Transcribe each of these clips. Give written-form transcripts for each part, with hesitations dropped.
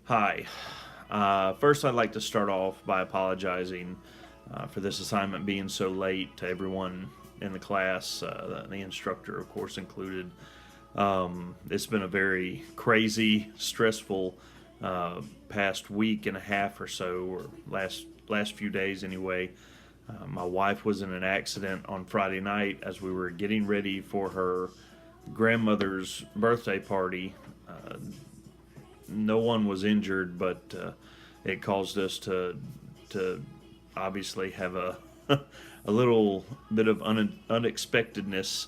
Hi. First, I'd like to start off by apologizing for this assignment being so late to everyone in the class, the instructor, of course, included. It's been a very crazy, stressful past week and a half or so, or last few days anyway. My wife was in an accident on Friday night as we were getting ready for her grandmother's birthday party. No one was injured, but it caused us to obviously have a a little bit of unexpectedness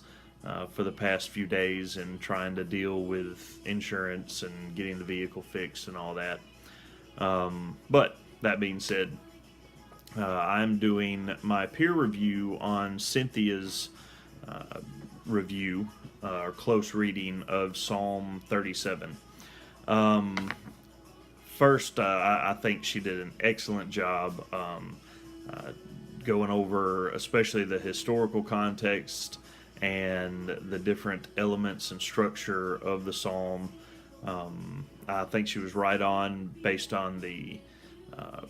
for the past few days and trying to deal with insurance and getting the vehicle fixed and all that. But that being said, I'm doing my peer review on Cynthia's review or close reading of Psalm 37. Um, First, I think she did an excellent job uh, going over, especially the historical context and the different elements and structure of the psalm. I think she was right on based on the uh,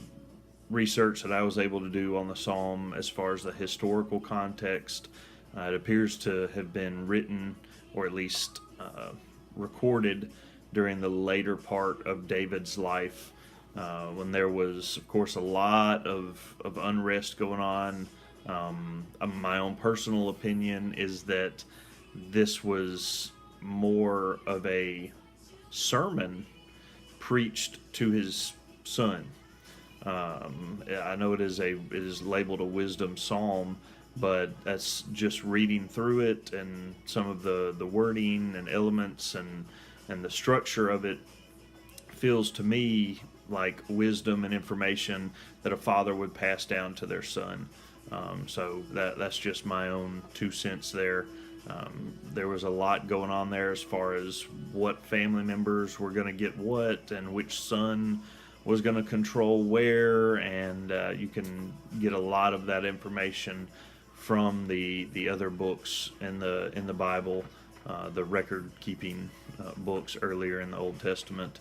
research that I was able to do on the psalm as far as the historical context. It appears to have been written, or at least recorded, during the later part of David's life, when there was, of course, a lot of unrest going on. My own personal opinion is that this was more of a sermon preached to his son. I know it is labeled a wisdom psalm, but that's just reading through it and some of the wording and elements and the structure of it feels to me like wisdom and information that a father would pass down to their son. So that's just my own 2 cents there. There was a lot going on there as far as what family members were going to get what and which son was going to control where, and you can get a lot of that information from the other books in the Bible, the record keeping books earlier in the Old Testament.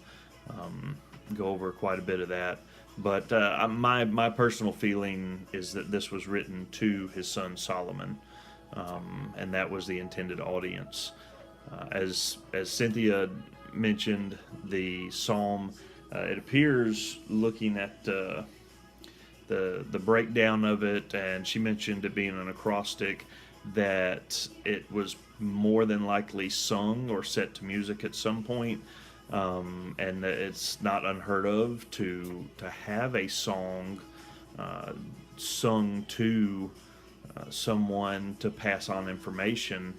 Go over quite a bit of that. But my personal feeling is that this was written to his son Solomon, and that was the intended audience. As Cynthia mentioned, the psalm, it appears, looking at the breakdown of it, and she mentioned it being an acrostic, that it was more than likely sung or set to music at some point, and that it's not unheard of to have a song uh, sung to someone to pass on information.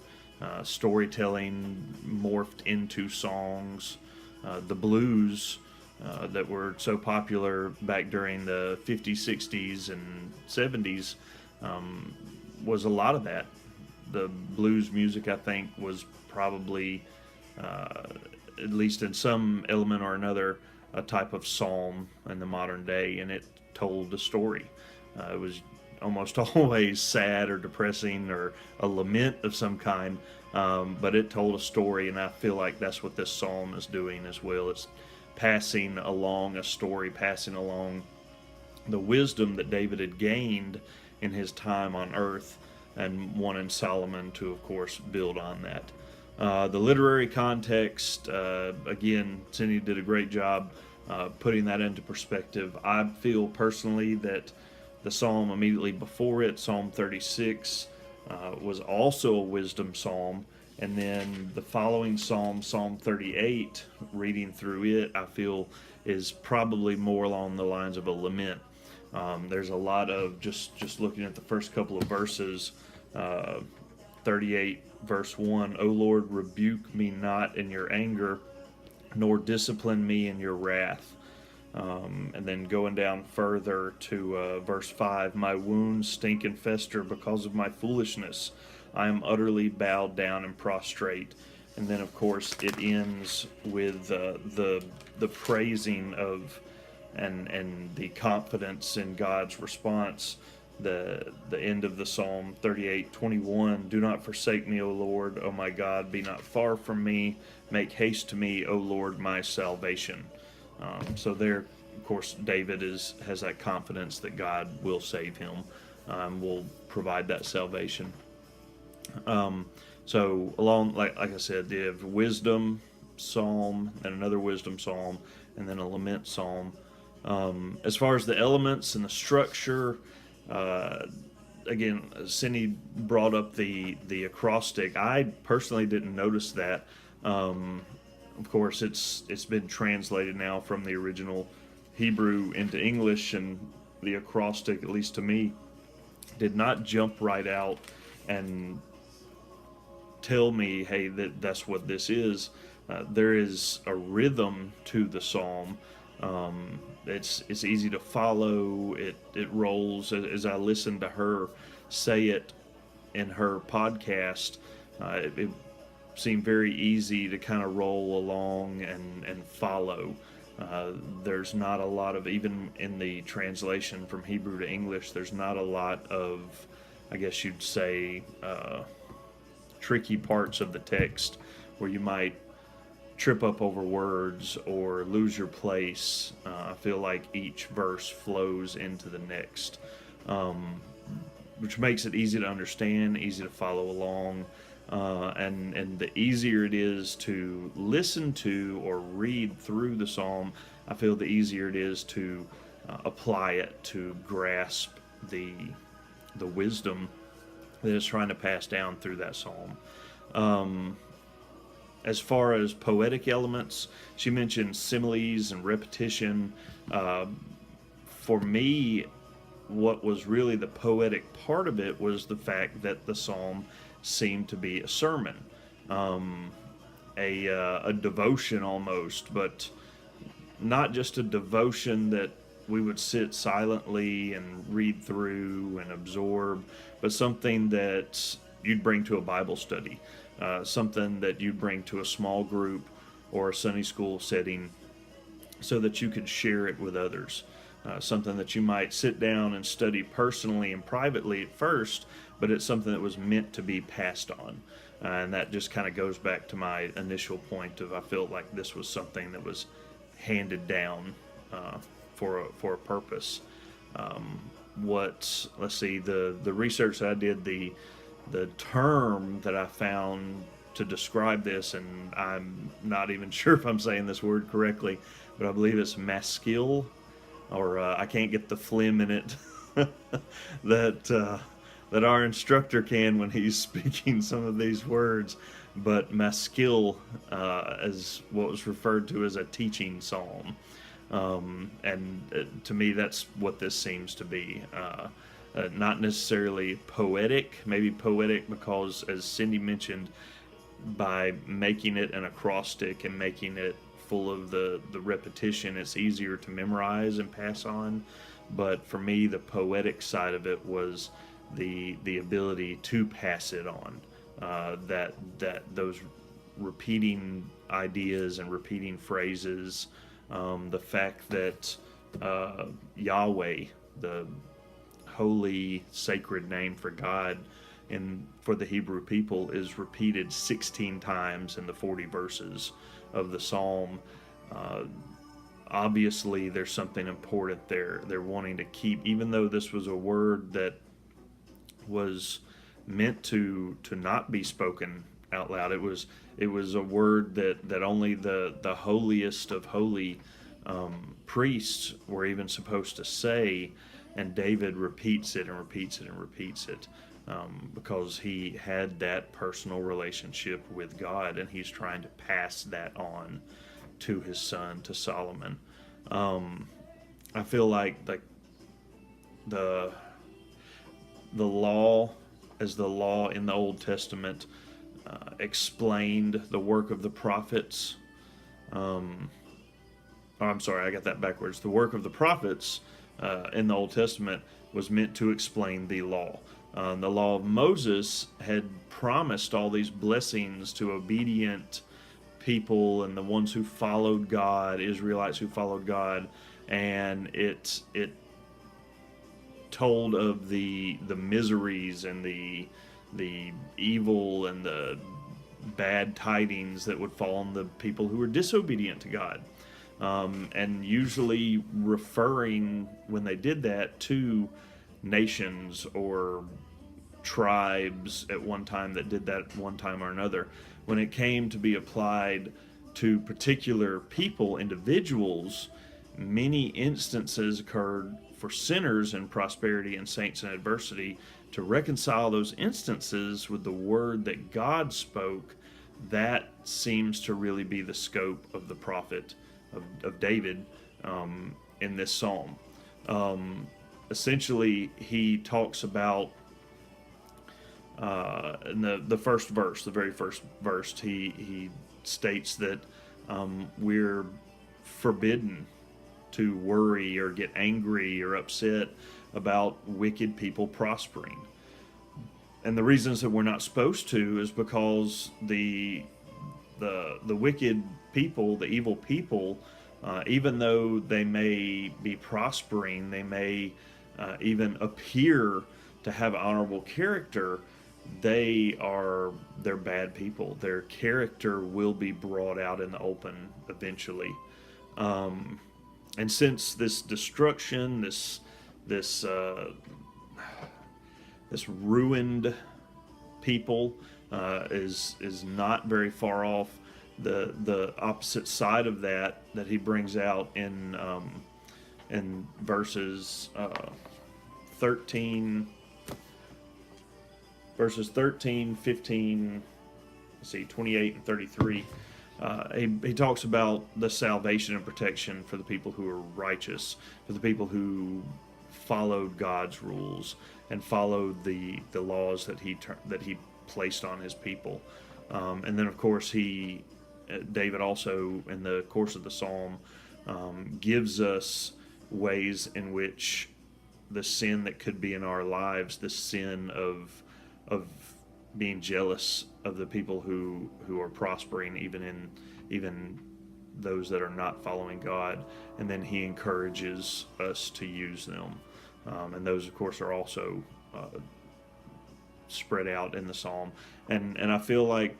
Storytelling morphed into songs. The blues that were so popular back during the 50s, 60s, and 70s was a lot of that. The blues music, I think, was probably, uh, at least in some element or another, a type of psalm in the modern day, and it told a story. It was almost always sad or depressing or a lament of some kind, but it told a story, and I feel like that's what this psalm is doing as well. It's passing along a story, passing along the wisdom that David had gained in his time on earth, and wanting Solomon to, of course, build on that. The literary context, again, Cindy did a great job putting that into perspective. I feel personally that the psalm immediately before it, Psalm 36, was also a wisdom psalm. And then the following psalm, Psalm 38, reading through it, I feel is probably more along the lines of a lament. There's a lot of just looking at the first couple of verses. Uh, 38 verse 1, O Lord, rebuke me not in your anger, nor discipline me in your wrath. And then going down further to verse 5, my wounds stink and fester because of my foolishness. I am utterly bowed down and prostrate. And then, of course, it ends with the praising of and the confidence in God's response. The end of the Psalm 38:21. Do not forsake me, O Lord, O my God, be not far from me. Make haste to me, O Lord, my salvation. So there, of course, David has that confidence that God will save him, will provide that salvation. So along, like I said, they have wisdom psalm and another wisdom psalm, and then a lament psalm. As far as the elements and the structure, uh, again, Cindy brought up the acrostic. I personally didn't notice that. Of course, it's been translated now from the original Hebrew into English, and the acrostic, at least to me, did not jump right out and tell me, hey, that's what this is. There is a rhythm to the psalm. It's easy to follow. It rolls as I listen to her say it in her podcast. It seemed very easy to kind of roll along and follow. There's not a lot of, even in the translation from Hebrew to English, there's not a lot of, I guess you'd say, tricky parts of the text where you might trip up over words or lose your place. I feel like each verse flows into the next, which makes it easy to understand, easy to follow along, and the easier it is to listen to or read through the psalm, I feel the easier it is to apply it, to grasp the wisdom that is trying to pass down through that psalm. As far as poetic elements, she mentioned similes and repetition. For me, what was really the poetic part of it was the fact that the psalm seemed to be a sermon, a devotion almost, but not just a devotion that we would sit silently and read through and absorb, but something that you'd bring to a Bible study, something that you'd bring to a small group or a Sunday school setting so that you could share it with others. Something that you might sit down and study personally and privately at first, but it's something that was meant to be passed on. And that just kind of goes back to my initial point of I felt like this was something that was handed down for a purpose. Let's see, the research that I did, the term that I found to describe this, and I'm not even sure if I'm saying this word correctly, but I believe it's maskil, or I can't get the phlegm in it that our instructor can when he's speaking some of these words. But maskil is what was referred to as a teaching psalm. To me, that's what this seems to be. Not necessarily poetic, maybe poetic because, as Cindy mentioned, by making it an acrostic and making it full of the repetition, it's easier to memorize and pass on. But for me, the poetic side of it was the ability to pass it on. That those repeating ideas and repeating phrases, the fact that Yahweh, the holy sacred name for God and for the Hebrew people, is repeated 16 times in the 40 verses of the psalm. Obviously there's something important there. They're wanting to keep, even though this was a word that was meant to not be spoken out loud, it was a word that only the holiest of holy priests were even supposed to say, and David repeats it and repeats it and repeats it, because he had that personal relationship with God, and he's trying to pass that on to his son, to Solomon. I feel like the law, as the law in the Old Testament explained the work of the prophets. I'm sorry, I got that backwards. The work of the prophets in the Old Testament was meant to explain the law. The law of Moses had promised all these blessings to obedient people and the ones who followed God, Israelites who followed God, and it told of the miseries and the evil and the bad tidings that would fall on the people who were disobedient to God. and usually referring, when they did that, to nations or tribes at one time that did that one time or another. When it came to be applied to particular people, individuals, many instances occurred for sinners in prosperity and saints in adversity. To reconcile those instances with the word that God spoke, that seems to really be the scope of the prophet of David in this psalm. Essentially, he talks about in the first verse, the very first verse, he states that we're forbidden to worry or get angry or upset about wicked people prospering. And the reasons that we're not supposed to is because the wicked people, the evil people, even though they may be prospering, they may even appear to have honorable character, they're bad people. Their character will be brought out in the open eventually. And since this destruction, this ruined people is not very far off, the opposite side of that he brings out in verses 13, 15, 28 and 33. He talks about the salvation and protection for the people who are righteous, for the people who followed God's rules and followed the laws that he placed on his people. And then, of course, David also, in the course of the psalm, gives us ways in which the sin that could be in our lives, the sin of being jealous of the people who are prospering, even those that are not following God, and then he encourages us to use them, and those, of course, are also spread out in the psalm. And I feel like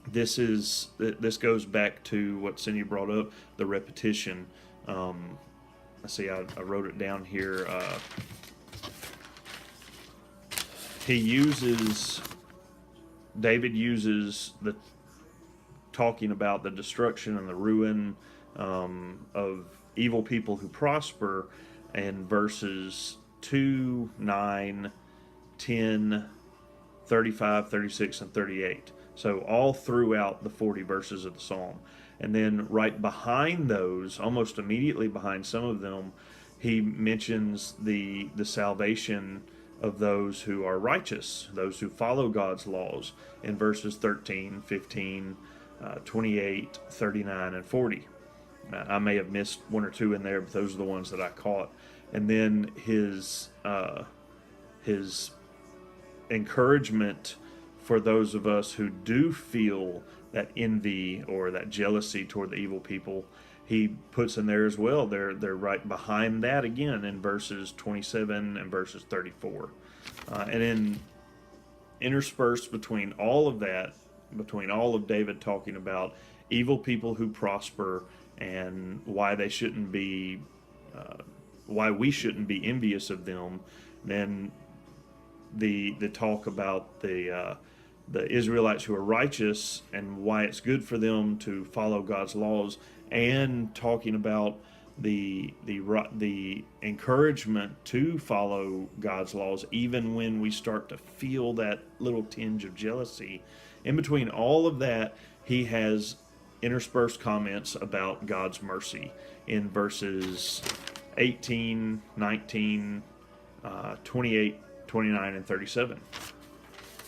this goes back to what Cindy brought up, the repetition. Let's see, I wrote it down here. David uses the talking about the destruction and the ruin of evil people who prosper in verses 2, 9, 10, 35, 36, and 38. So all throughout the 40 verses of the psalm. And then right behind those, almost immediately behind some of them, he mentions the salvation of those who are righteous, those who follow God's laws, in verses 13, 15, 28, 39, and 40. I may have missed one or two in there, but those are the ones that I caught. And then his encouragement for those of us who do feel that envy or that jealousy toward the evil people, he puts in there as well. They're right behind that again in verses 27 and verses 34. And then interspersed between all of that, between all of David talking about evil people who prosper and why they shouldn't be, why we shouldn't be envious of them, then the talk about the Israelites who are righteous and why it's good for them to follow God's laws, and talking about the encouragement to follow God's laws even when we start to feel that little tinge of jealousy. In between all of that, he has interspersed comments about God's mercy in verses 18, 19, 28, 29, and 37.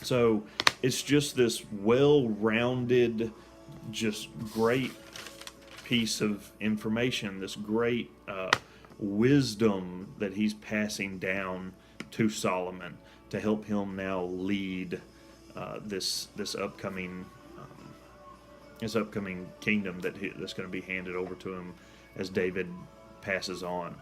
So it's just this well-rounded, just great piece of information, this great wisdom that he's passing down to Solomon to help him now lead this upcoming kingdom that's going to be handed over to him as David passes on.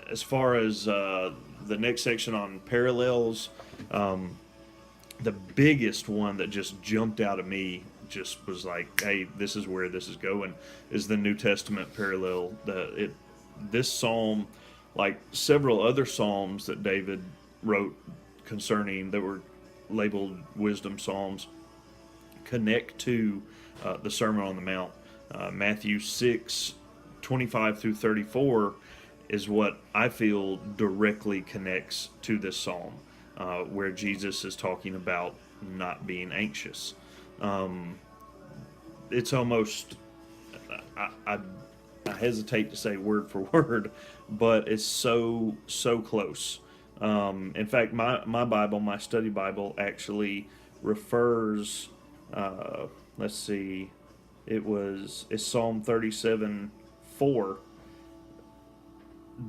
As far as the next section on parallels, the biggest one that just jumped out at me just was like, hey, this is where this is going, is the New Testament parallel. This psalm, like several other psalms that David wrote concerning that were labeled wisdom psalms, connect to the Sermon on the Mount. Matthew 6:25 through 34 is what I feel directly connects to this psalm, where Jesus is talking about not being anxious. It's almost, I hesitate to say word for word, but it's so close. In fact, my Bible, my study Bible, actually refers. Let's see, it's Psalm 37:4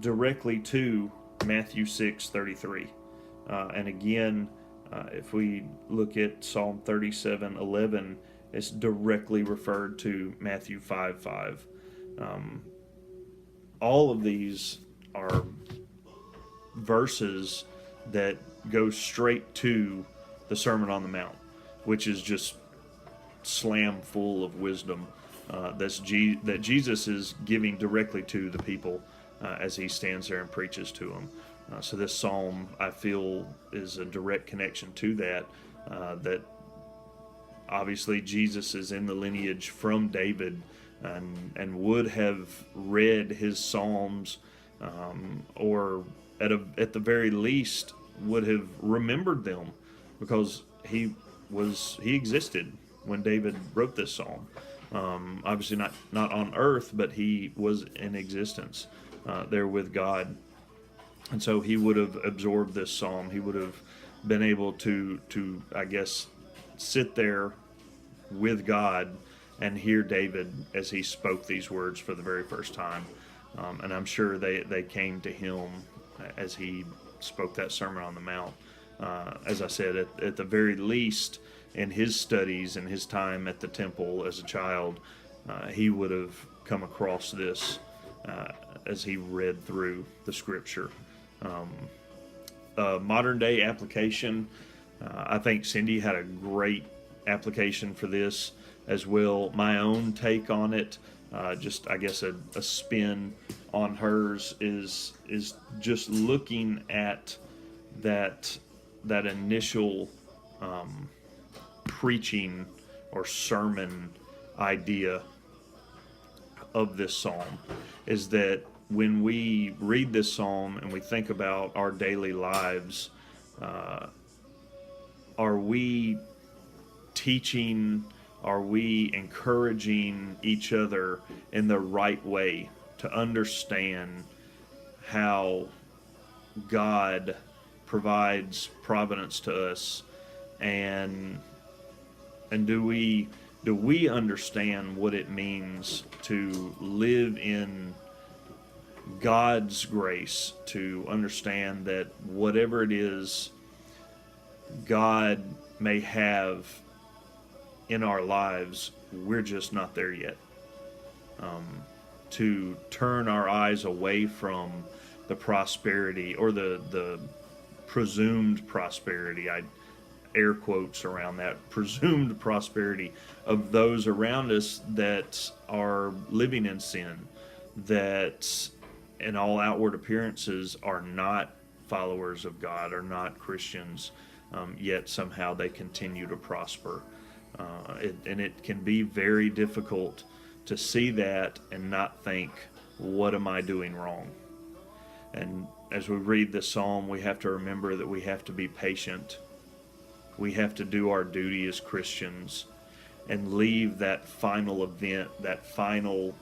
directly to Matthew 6:33, and again, if we look at Psalm 37:11, it's directly referred to Matthew 5:5. All of these are verses that go straight to the Sermon on the Mount, which is just slam full of wisdom that Jesus is giving directly to the people as he stands there and preaches to them. So this psalm, I feel, is a direct connection to that. That obviously Jesus is in the lineage from David, and would have read his psalms, or at the very least would have remembered them, because he existed when David wrote this psalm. Obviously not on earth, but he was in existence there with God. And so he would have absorbed this psalm. He would have been able to I guess, sit there with God and hear David as he spoke these words for the very first time. And I'm sure they came to him as he spoke that Sermon on the Mount. As I said, at the very least, in his studies and his time at the temple as a child, he would have come across this as he read through the scripture. Modern day application, I think Cindy had a great application for this as well. My own take on it, just I guess a spin on hers, is just looking at that initial preaching or sermon idea of this psalm, is that when we read this psalm and we think about our daily lives, are we teaching, are we encouraging each other in the right way to understand how God provides providence to us, and do we understand what it means to live in God's grace, to understand that whatever it is God may have in our lives, we're just not there yet. To turn our eyes away from the prosperity, or the presumed prosperity, I air quotes around that, presumed prosperity of those around us that are living in sin, that in all outward appearances are not followers of God, are not Christians, yet somehow they continue to prosper. And it can be very difficult to see that and not think, what am I doing wrong? And as we read this psalm, we have to remember that we have to be patient. We have to do our duty as Christians and leave that final event, that final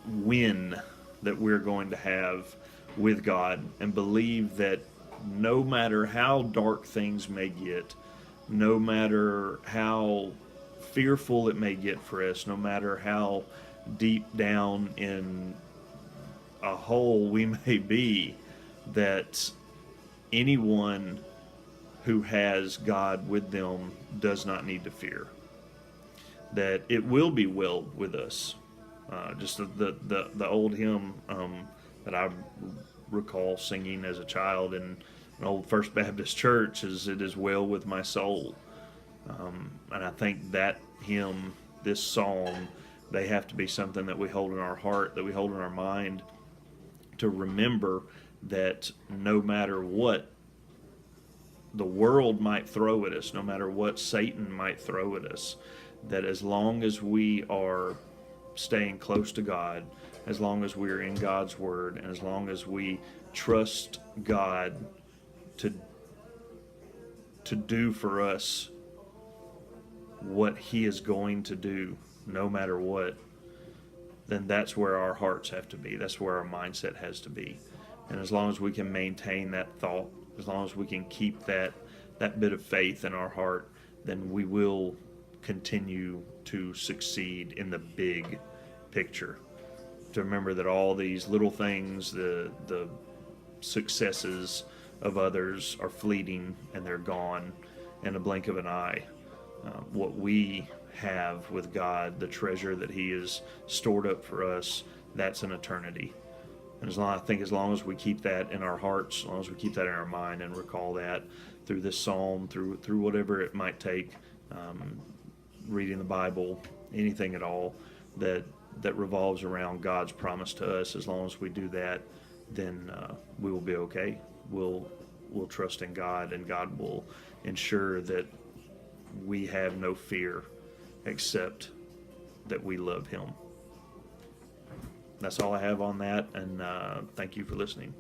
win that we're going to have with God, and believe that no matter how dark things may get, no matter how fearful it may get for us, no matter how deep down in a hole we may be, that anyone who has God with them does not need to fear. That it will be well with us. Just the old hymn that I recall singing as a child in an old First Baptist church is, "It is well with my soul." And I think that hymn, this psalm, they have to be something that we hold in our heart, that we hold in our mind, to remember that no matter what the world might throw at us, no matter what Satan might throw at us, that as long as we are staying close to God, as long as we're in God's Word, and as long as we trust God to do for us what He is going to do, no matter what, then that's where our hearts have to be. That's where our mindset has to be. And as long as we can maintain that thought, as long as we can keep that bit of faith in our heart, then we will continue to succeed in the big picture. To remember that all these little things, the successes of others are fleeting and they're gone in a blink of an eye. What we have with God, the treasure that He has stored up for us, that's an eternity. And I think as long as we keep that in our hearts, as long as we keep that in our mind and recall that through this psalm, through whatever it might take, reading the Bible, anything at all that revolves around God's promise to us, as long as we do that, then we will be okay. We'll trust in God, and God will ensure that we have no fear except that we love Him. That's all I have on that, and thank you for listening.